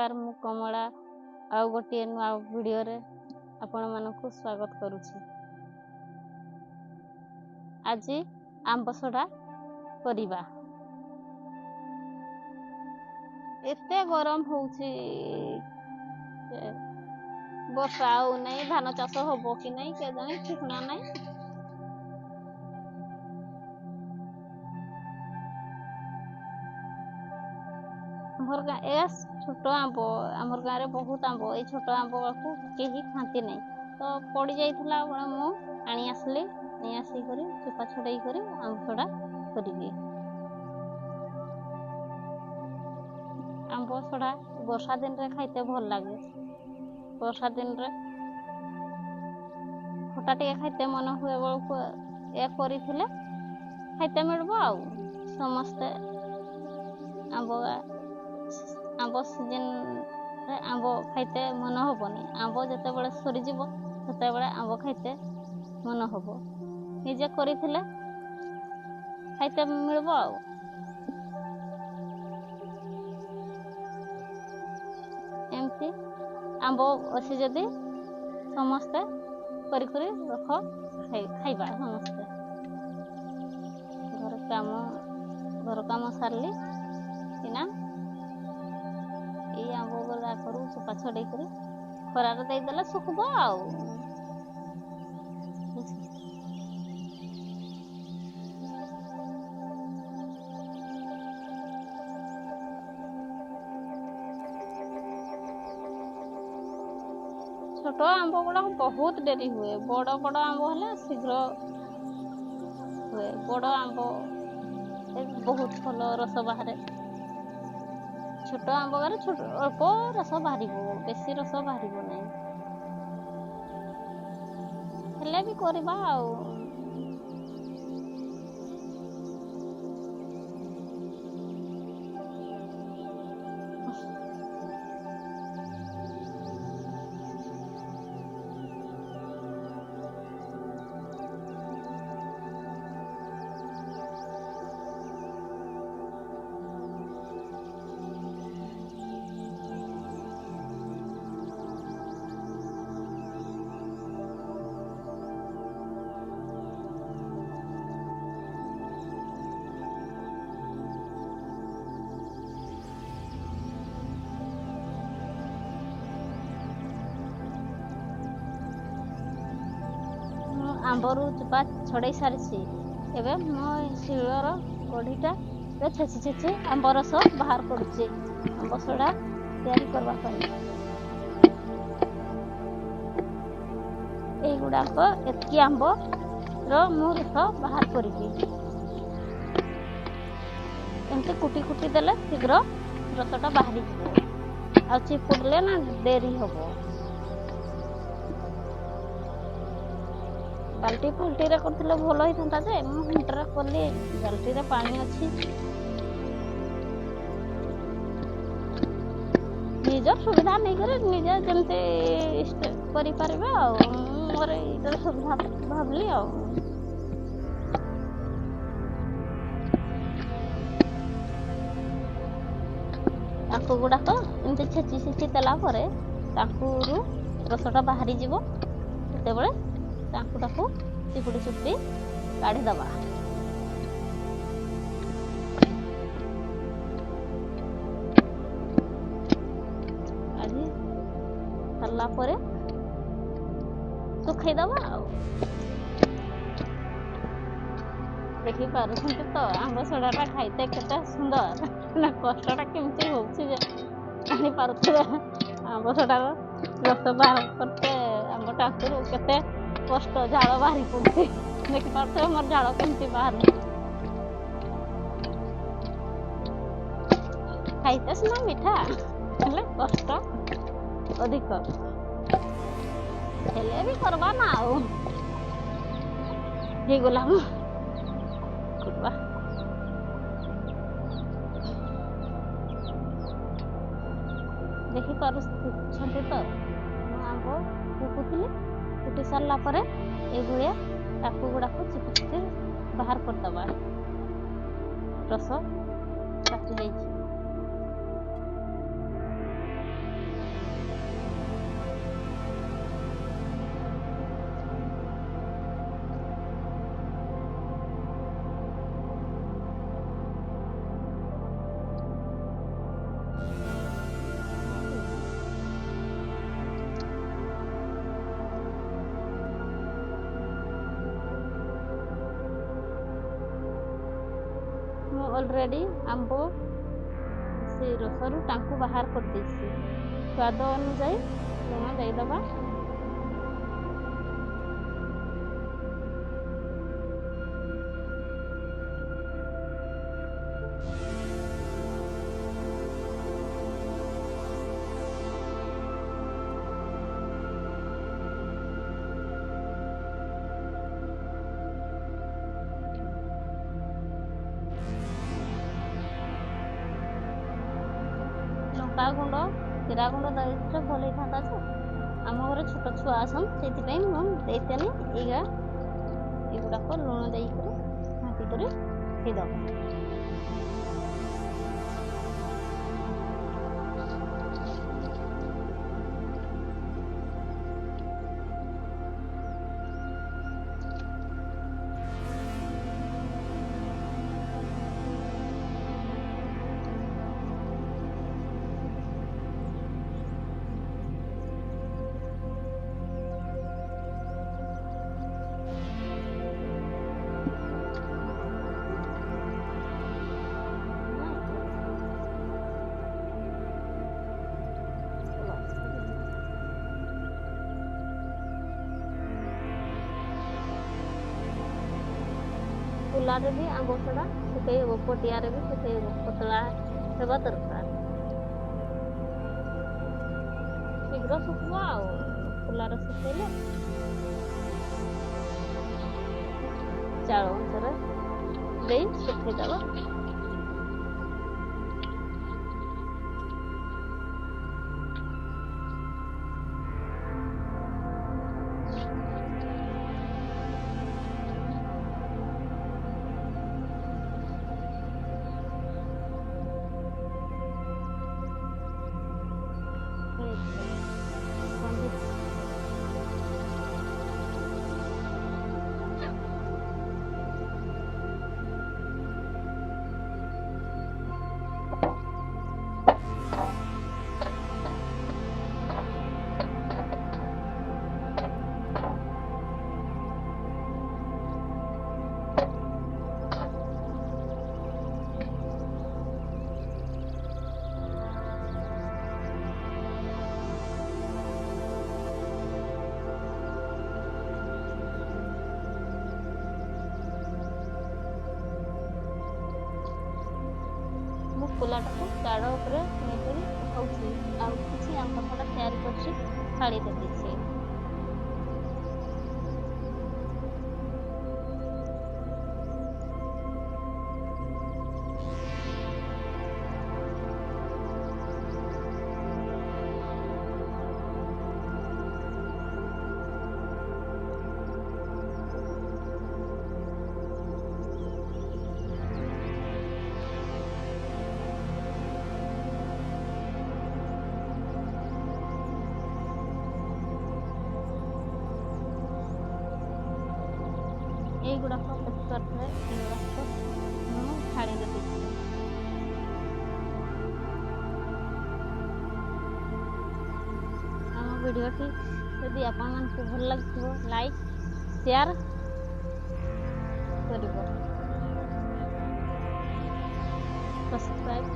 नमस्कार मु कमला आउ गोटे नुआ वीडियो रे आपण मानकु स्वागत करूछि। आज आंबसड़ा करिबा। एते गरम होउछि वर्षा आउ नहीं धान चाष होबो कि नहीं के जाने ठिकना नहीं। हमर गाँ ए छोट आंब आमर गाँव रे बहुत आंब ए छोट आंब को केही खाती नहीं तो पड़ी जाइथिला मु आनी आसली नहीं आसी करी चोपा छड़ाई करी आंबसड़ा करिबी। आंबसड़ा वर्षा दिन रे खाइते भल लागे। वर्षा दिन रे खटा टिके खाइते मन हुए बेलको ए करिथिले खाइते मिलबो आउ समस्ते आंब सीजन रे आंब खाइते मन हबनी। आंब जते बेले सरी जीवो तते बेले आंब खाइते मन हबो। निजे करिथिले खाइते मिलबो आउ। एमती आंब अछि जदी समस्ते करी करी रख खाइबा समस्ते। घर काम सारली किना ए आंब गला करू चोपा छड़ाई करी खरा रे दे देला सुखबो आउ। छोट आंब गुड़ा बहुत डेरी हुए। बड़ बड़ आंब हेले शीघ्र हुए। बड़ आंब बहुत भल रस बाहर। छोट आंब गारे छोट अल्प रस बाहर बेसी रस बाहर नहीं हेले भी करबा आउ। आंबरू चोपा छड़ाई सारी एवं मो शिलर कढ़ीटा छेची छेची आंब रस बाहर करुचे आंबसड़ा तैयारी करबा पई। ए गुडाक एतकी आंब रो मु रस बाहर करबी। एमती कुटी कुटी देले शीघ्र रसटा बाहरी जिवो आ चिपुडले ना देरी हबो। बाल्टी फाल्टी रे करथिले भल होइथंता जे मु हिटर करली बाल्टी रे पानी अछि। निजर सुविधा नहीं करे निजे जमते करि परबे आ मोर इधर सुविधा भाबली आ। ताकू गुडा तो एमते छेची छेची देला परे ताकू रसटा बाहरी जीवो। तेते बेले ताकू चिपुड़ी चिपुड़ी काढ़ी दबा। काढ़ी सरला परे सुखाई दबा आउ। देखि पारुछंती तो आंबसड़ाटा खाइते केते सुंदर ना कष्टटा केमती होउछि जे जानि पारुथिबे। आंबसड़ार रस बाहर करते आंब टाकुरु केते कष्ट झाड़ बाहरी पड़ती देखि पार्थे मोर झाड़ केमती बाहर खाइते सिना मीठा हेले कष्ट अधिक हेले भी करबा ना आउ। हे गला करबा देखि पारुछंती तो आंब कुकुथिले कुटी सारला परे ए भलिया टाकू गुड़ा को चिपी चिपी बाहर कर दबा। रस काटी जाइछि। ଅଲରେଡ଼ି ଆମ୍ବ ସେ ରସରୁ ତାଙ୍କୁ ବାହାର କରିଦେଇଛି। ସ୍ୱାଦ ଅନୁଯାୟୀ ଲୁଣ ଦେଇଦେବା। ଲଙ୍କା ଗୁଣ୍ଡ ଜିରା ଗୁଣ୍ଡ ଦେଇଥିଲେ ଭଲ ହେଇଥାନ୍ତା ଯେ ଆମ ଘରେ ଛୋଟ ଛୁଆ ଆସନ୍ ସେଇଥିପାଇଁ ମୁଁ ଦେଇତେନି। ଏଗୁଡ଼ାକ ଲୁଣ ଦେଇକରି ଘାଣ୍ଟିକରି ହେଇଦେବା। କୁଲାରେ ବି ଆମ୍ବ ସଡ଼ା ଶୁଖେଇବ, ପଟିଆରେ ବି ଶୁଖେଇବ, ପତଳା ହେବା ଦରକାର। ଶୀଘ୍ର ଶୁଖିବ ଆଉ କୁଲାରେ ଶୁଖେଇଲେ ଚାଳ ଅଂଶରେ ଦେଇ ଶୁଖେଇଦେବା। କୁଲାଟାକୁ ଚାଳ ଉପରେ ନେଇକରି ଶୁଖାଉଛି। ଆଉ କିଛି ଆମ୍ବ ସଡ଼ା ତିଆରି କରିଛି ଛାଡ଼ି ଦେଇଛି। এইগুড়াক প্রেসারে এইগুড়াক ମୁଁ ଛାଡ଼ି ଦେଇଛି। ଆମ ଭିଡ଼ିଓଟି ଯଦି ଆପଣମାନଙ୍କୁ ଭଲ ଲାଗିଥିବ ଲାଇକ୍ ସେୟାର କରିବ, ସବସ୍କ୍ରାଇବ୍